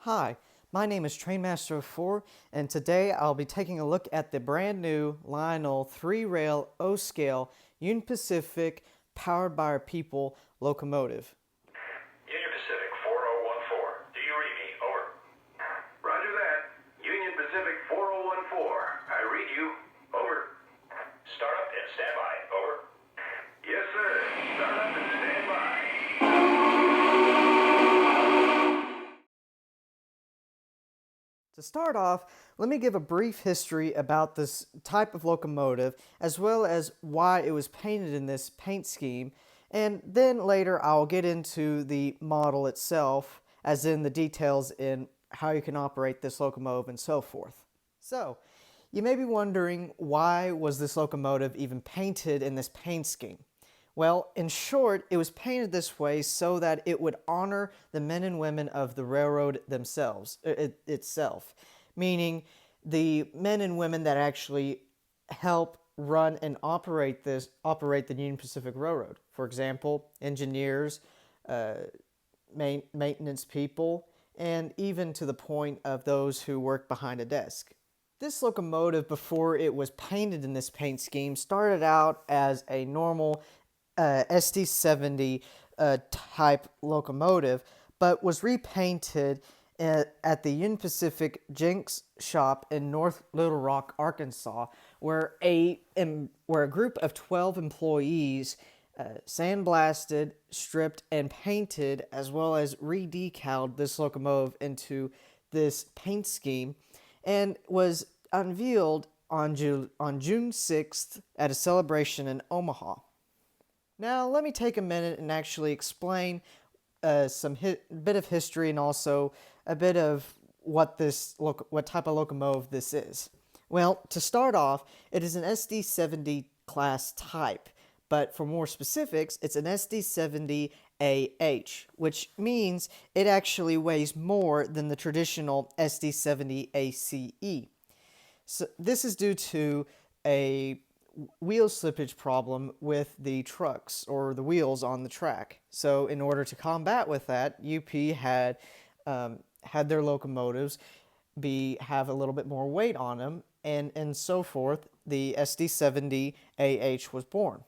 Hi, my name is Trainmaster04, and today I'll be taking a look at the brand new Lionel 3-rail O-scale Union Pacific powered by our people locomotive. Union Pacific 4014. Do you read me? Over. Roger that. Union Pacific 4014. I read you. Over. Start up and stand by. Over. Yes, sir. Start up and stand by. To start off, let me give a brief history about this type of locomotive, as well as why it was painted in this paint scheme, and then later I'll get into the model itself, as in the details in how you can operate this locomotive and so forth. So, you may be wondering, why was this locomotive even painted in this paint scheme? Well, in short, it was painted this way so that it would honor the men and women of the railroad themselves, itself, meaning the men and women that actually help run and operate the Union Pacific Railroad. For example, engineers, maintenance people, and even to the point of those who work behind a desk. This locomotive, before it was painted in this paint scheme, started out as a normal SD70 type locomotive, but was repainted at the Union Pacific Jenks shop in North Little Rock, Arkansas, where a group of 12 employees sandblasted, stripped, and painted, as well as re-decaled this locomotive into this paint scheme, and was unveiled on June 6th at a celebration in Omaha. Now, let me take a minute and actually explain bit of history and also a bit of what type of locomotive this is. Well, to start off, it is an SD70 class type, but for more specifics, it's an SD70AH, which means it actually weighs more than the traditional SD70ACE. So this is due to a wheel slippage problem with the trucks or the wheels on the track. So in order to combat with that, UP had their locomotives have a little bit more weight on them, and so forth. The SD70AH was born.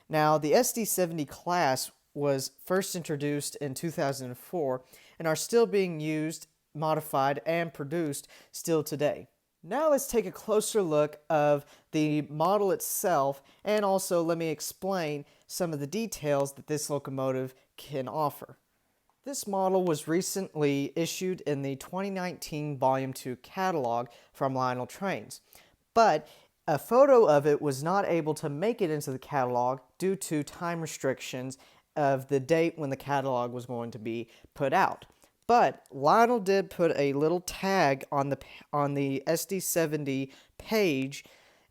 Now, the SD70 class was first introduced in 2004 and are still being used, modified, and produced still today. Now let's take a closer look of the model itself, and also let me explain some of the details that this locomotive can offer. This model was recently issued in the 2019 Volume 2 catalog from Lionel Trains, but a photo of it was not able to make it into the catalog due to time restrictions of the date when the catalog was going to be put out. But Lionel did put a little tag on the SD70 page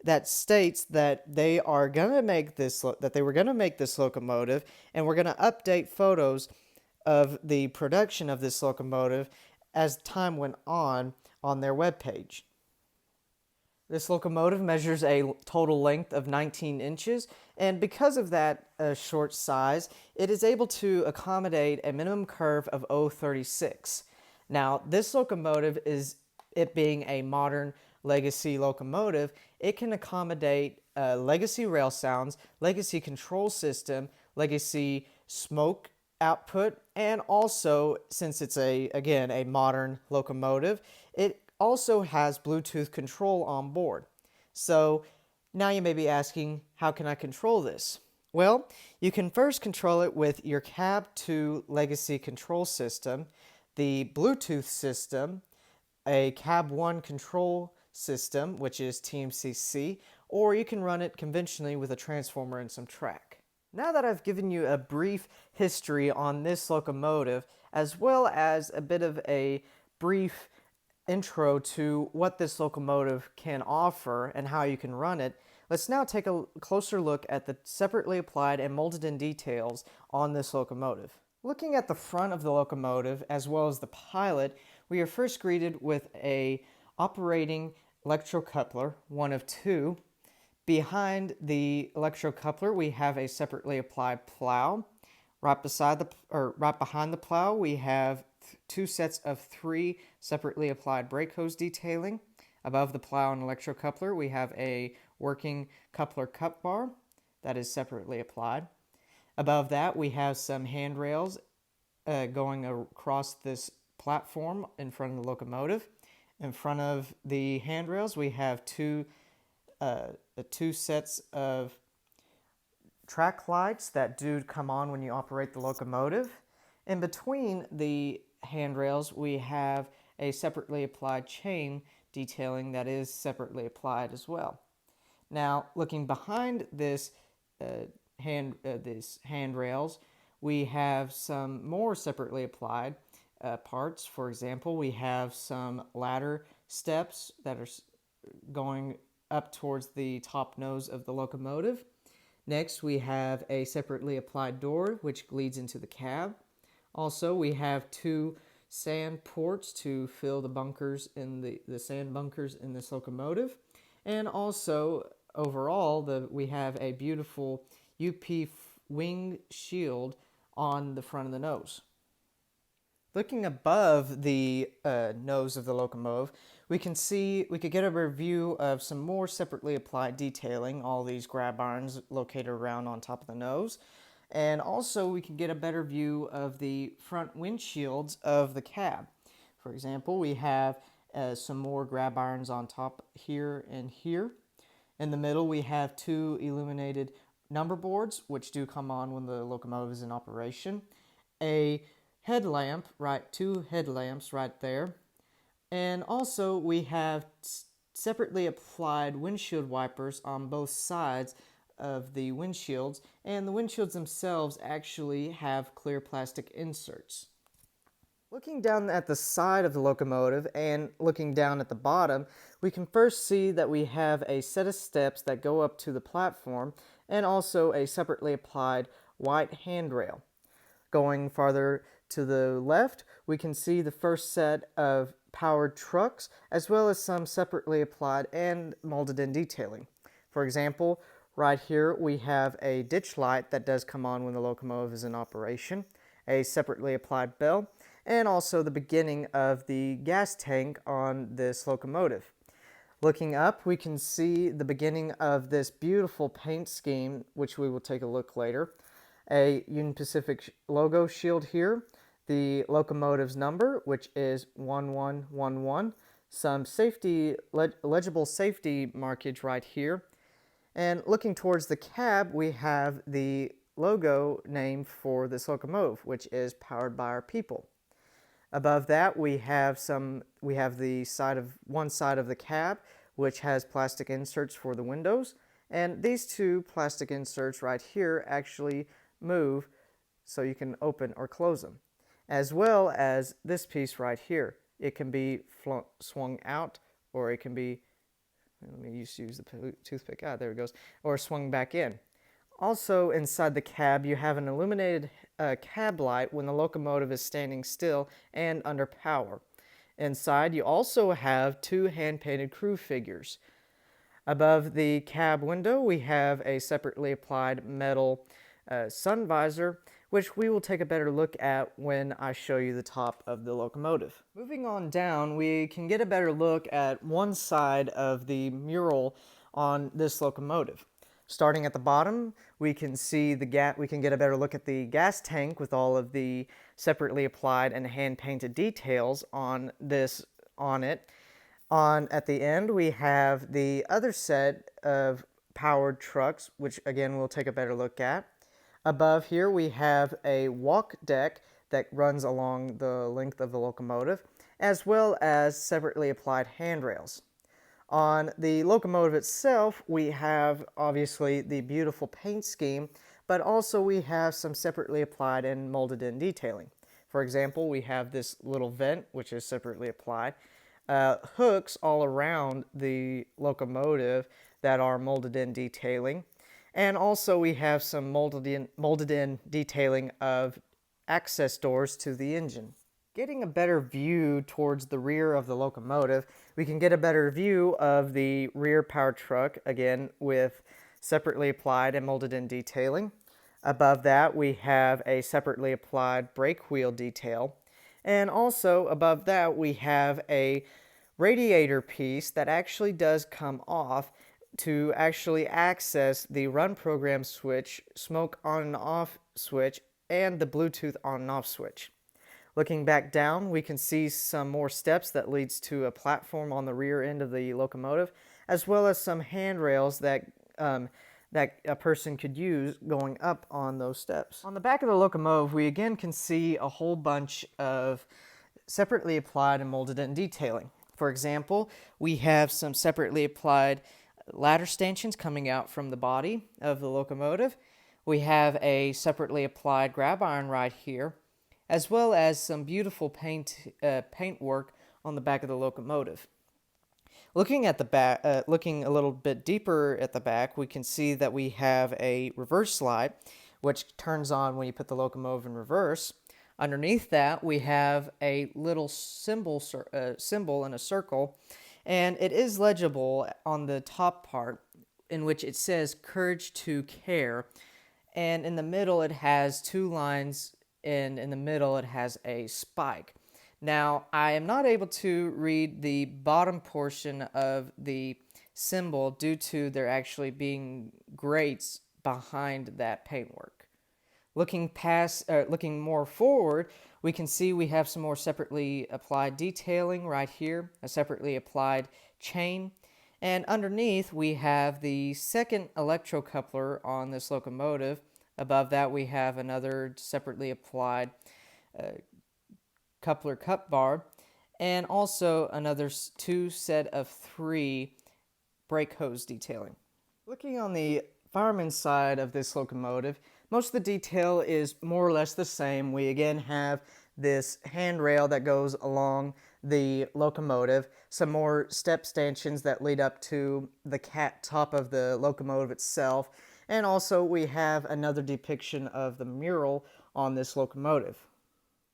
that states that they were going to make this locomotive, and we're going to update photos of the production of this locomotive as time went on their webpage. This locomotive measures a total length of 19 inches, and because of that short size, it is able to accommodate a minimum curve of 0.36. Now, this locomotive, it being a modern legacy locomotive, it can accommodate legacy rail sounds, legacy control system, legacy smoke output, and also, since it's a modern locomotive, it also has Bluetooth control on board. So now you may be asking, how can I control this? Well, you can first control it with your cab to legacy control system, the Bluetooth system, a cab 1 control system, which is TMCC, or you can run it conventionally with a transformer and some track. Now that I've given you a brief history on this locomotive, as well as a bit of a brief intro to what this locomotive can offer and how you can run it, let's now take a closer look at the separately applied and molded in details on this locomotive. Looking at the front of the locomotive as well as the pilot, we are first greeted with a operating electrocoupler, one of two. Behind the electrocoupler, we have a separately applied plow. Right behind the plow, we have two sets of 3 separately applied brake hose detailing. Above the plow and electrocoupler, we have a working coupler cup bar that is separately applied. Above that, we have some handrails going across this platform in front of the locomotive. In front of the handrails, we have two sets of track lights that do come on when you operate the locomotive. In between the handrails, we have a separately applied chain detailing that is separately applied as well. Now, looking behind this handrails, we have some more separately applied parts. For example, we have some ladder steps that are going up towards the top nose of the locomotive. Next, we have a separately applied door which leads into the cab. Also, we have 2 sand ports to fill the bunkers in the sand bunkers in this locomotive. And also, overall, we have a beautiful UP wing shield on the front of the nose. Looking above the nose of the locomotive, we could get a review of some more separately applied detailing, all these grab irons located around on top of the nose. And also we can get a better view of the front windshields of the cab. For example, we have some more grab irons on top here and here. In the middle, we have 2 illuminated number boards, which do come on when the locomotive is in operation. A headlamp, 2 headlamps right there. And also we have separately applied windshield wipers on both sides of the windshields, and the windshields themselves actually have clear plastic inserts. Looking down at the side of the locomotive and looking down at the bottom, we can first see that we have a set of steps that go up to the platform and also a separately applied white handrail. Going farther to the left, we can see the first set of powered trucks as well as some separately applied and molded in detailing. For example, right here we have a ditch light that does come on when the locomotive is in operation, a separately applied bell, and also the beginning of the gas tank on this locomotive. Looking up, we can see the beginning of this beautiful paint scheme, which we will take a look later. A Union Pacific logo shield here, the locomotive's number, which is 1111, some legible safety markage right here. And looking towards the cab, we have the logo name for this locomotive, which is Powered by Our People. Above that, we have one side of the cab, which has plastic inserts for the windows, and these 2 plastic inserts right here actually move so you can open or close them, as well as this piece right here. It can be swung out, or it can be, let me use the toothpick, there it goes, or swung back in. Also inside the cab, you have an illuminated cab light when the locomotive is standing still and under power. Inside, you also have 2 hand-painted crew figures. Above the cab window, we have a separately applied metal sun visor, which we will take a better look at when I show you the top of the locomotive. Moving on down, we can get a better look at one side of the mural on this locomotive. Starting at the bottom, we can see we can get a better look at the gas tank with all of the separately applied and hand-painted details on it. At the end, we have the other set of powered trucks, which again we'll take a better look at. Above here, we have a walk deck that runs along the length of the locomotive, as well as separately applied handrails. On the locomotive itself, we have obviously the beautiful paint scheme, but also we have some separately applied and molded in detailing. For example, we have this little vent, which is separately applied, hooks all around the locomotive that are molded in detailing, and also we have some molded in detailing of access doors to the engine. Getting a better view towards the rear of the locomotive, we can get a better view of the rear power truck, again with separately applied and molded in detailing. Above that, we have a separately applied brake wheel detail. And also above that we have a radiator piece that actually does come off to actually access the run program switch, smoke on and off switch, and the Bluetooth on and off switch. Looking back down, we can see some more steps that leads to a platform on the rear end of the locomotive, as well as some handrails that a person could use going up on those steps. On the back of the locomotive, we again can see a whole bunch of separately applied and molded in detailing. For example, we have some separately applied ladder stanchions coming out from the body of the locomotive. We have a separately applied grab iron right here, as well as some beautiful paint work on the back of the locomotive. Looking at the back, looking a little bit deeper at the back, we can see that we have a reverse light, which turns on when you put the locomotive in reverse. Underneath that, we have a little symbol in a circle, and it is legible on the top part, in which it says "Courage to Care," and in the middle it has two lines, and in the middle it has a spike. Now, I am not able to read the bottom portion of the symbol due to there actually being grates behind that paintwork. Looking more forward, we can see we have some more separately applied detailing right here, a separately applied chain, and underneath we have the second electrocoupler on this locomotive. Above that we have another separately applied coupler cup bar, and also another two set of three brake hose detailing. Looking on the fireman's side of this locomotive, most of the detail is more or less the same. We again have this handrail that goes along the locomotive, some more step stanchions that lead up to the top of the locomotive itself, and also we have another depiction of the mural on this locomotive.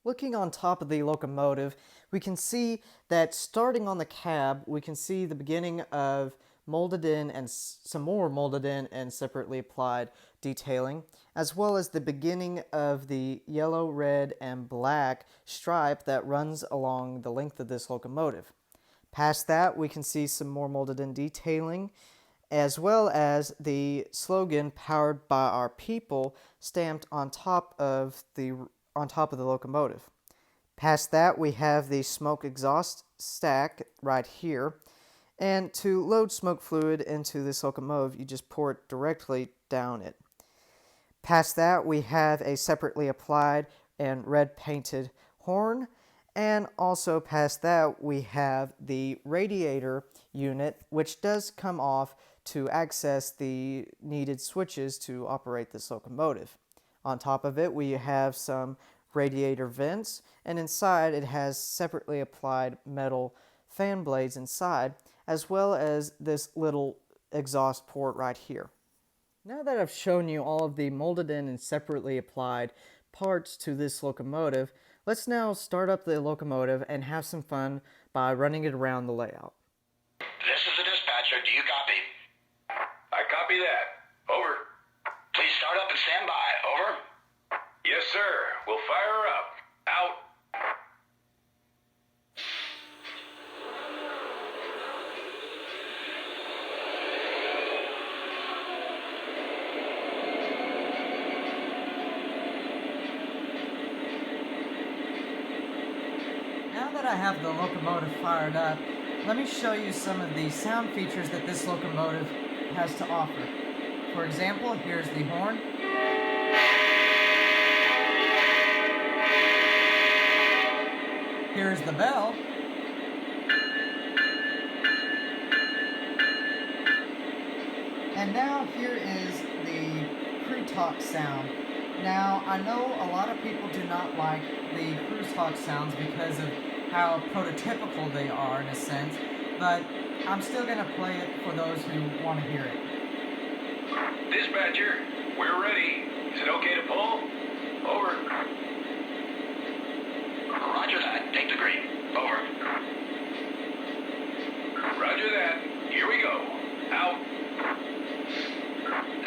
Looking on top of the locomotive, we can see that starting on the cab, we can see the beginning of molded in and some more molded in and separately applied detailing, as well as the beginning of the yellow, red, and black stripe that runs along the length of this locomotive. Past that, we can see some more molded in detailing, as well as the slogan "Powered by Our People" stamped on top of the locomotive. Past that, we have the smoke exhaust stack right here. And to load smoke fluid into this locomotive, you just pour it directly down it. Past that, we have a separately applied and red painted horn. And also past that, we have the radiator unit, which does come off to access the needed switches to operate this locomotive. On top of it, we have some radiator vents, and inside it has separately applied metal fan blades inside, as well as this little exhaust port right here. Now that I've shown you all of the molded in and separately applied parts to this locomotive, let's now start up the locomotive and have some fun by running it around the layout. This is the dispatcher. Do you copy? I copy that. Over. Please start up and stand by. Over. Yes, sir. We'll fire her up. Out. Now that I have the locomotive fired up, let me show you some of the sound features that this locomotive has to offer. For example, here's the horn. Here's the bell. And now here is the crew talk sound. Now, I know a lot of people do not like the crew talk sounds because of how prototypical they are in a sense, but I'm still going to play it for those who want to hear it. Dispatcher, we're ready. Is it okay to pull? Over. Roger that. Take the green. Over. Roger that. Here we go. Out.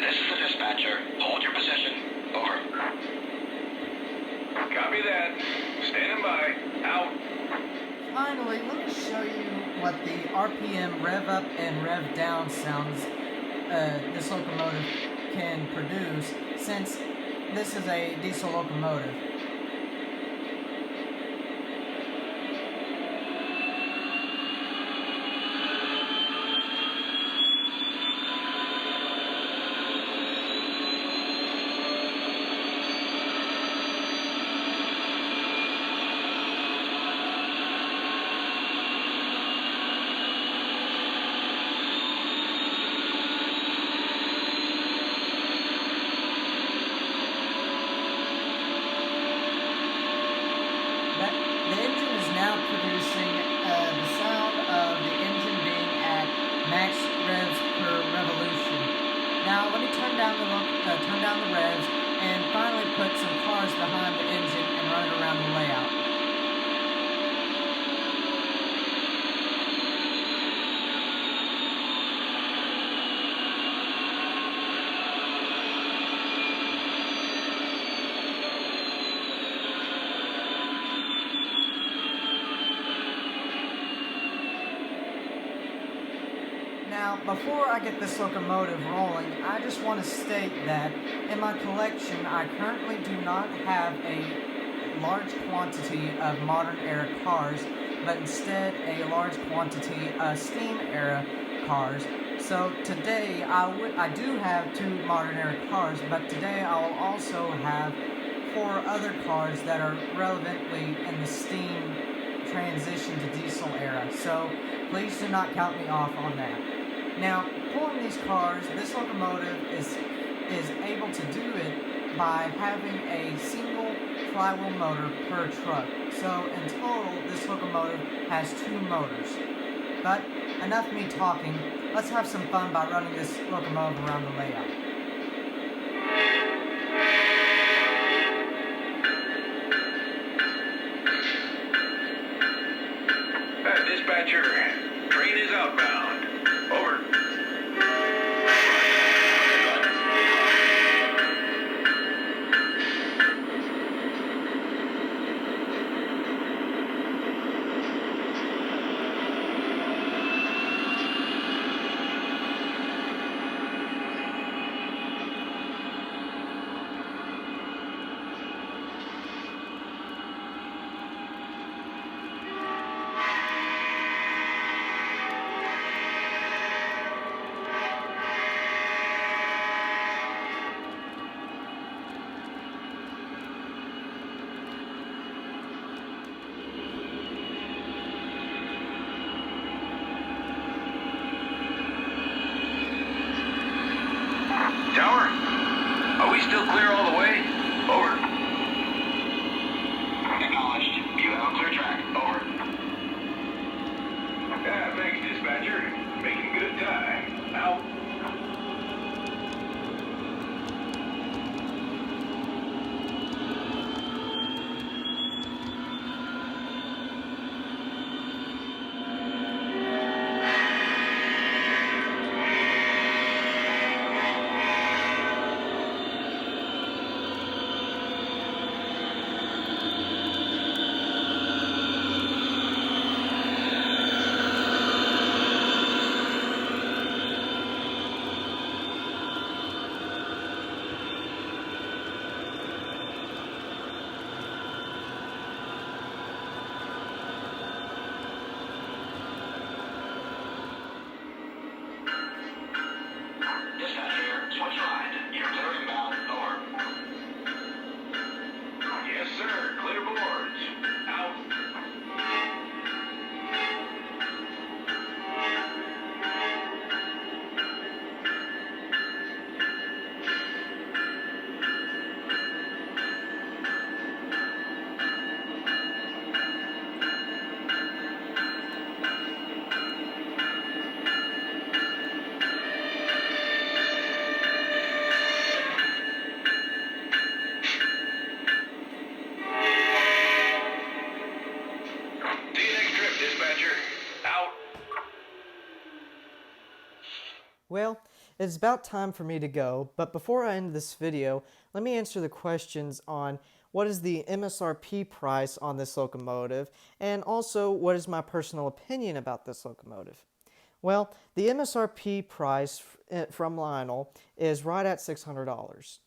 This is the dispatcher. Hold your position. Over. Copy that. Standing by. show you what the RPM rev up and rev down sounds this locomotive can produce, since this is a diesel locomotive. The engine is now producing the sound of the engine being at max revs per revolution. Now let me turn down the revs and finally put some cars behind the engine and run it around the layout. Now, before I get this locomotive rolling, I just want to state that in my collection, I currently do not have a large quantity of modern era cars, but instead a large quantity of steam era cars. So today, I do have 2 modern era cars, but today I'll also have 4 other cars that are relevantly in the steam transition to diesel era. So please do not count me off on that. Now, pulling these cars, this locomotive is able to do it by having a single flywheel motor per truck. So in total, this locomotive has 2 motors. But enough me talking, let's have some fun by running this locomotive around the layout. Dispatcher, train is outbound. Over. Tower, are we still clear all the way? Over. Acknowledged. You have a clear track. Over. Thanks, dispatcher. Making good time. Out. Well, it's about time for me to go, but before I end this video, let me answer the questions on what is the MSRP price on this locomotive, and also what is my personal opinion about this locomotive. Well, the MSRP price from Lionel is right at $600.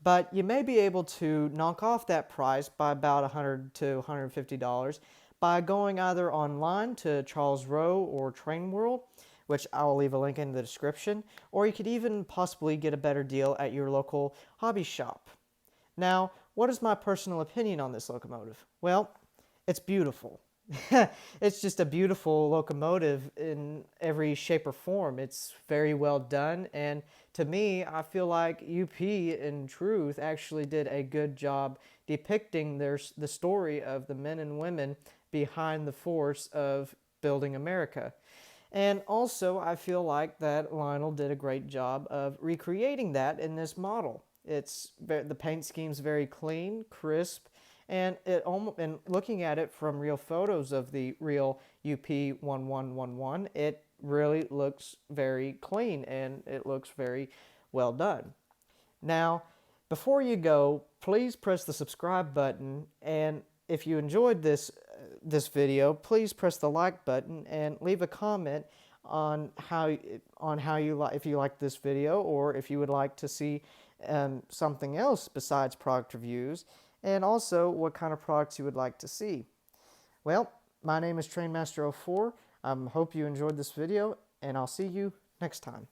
But you may be able to knock off that price by about $100 to $150 by going either online to Charles Rowe or Train World, which I will leave a link in the description, or you could even possibly get a better deal at your local hobby shop. Now, what is my personal opinion on this locomotive? Well, it's beautiful. It's just a beautiful locomotive in every shape or form. It's very well done, and to me, I feel like UP in truth actually did a good job depicting the story of the men and women behind the force of building America. And also, I feel like that Lionel did a great job of recreating that in this model. The paint scheme's very clean, crisp, and looking at it from real photos of the real UP1111, it really looks very clean and it looks very well done. Now, before you go, please press the subscribe button, and if you enjoyed this video, please press the like button and leave a comment on how you like, if you like this video, or if you would like to see something else besides product reviews, and also what kind of products you would like to see. Well, my name is Trainmaster04. I hope you enjoyed this video, and I'll see you next time.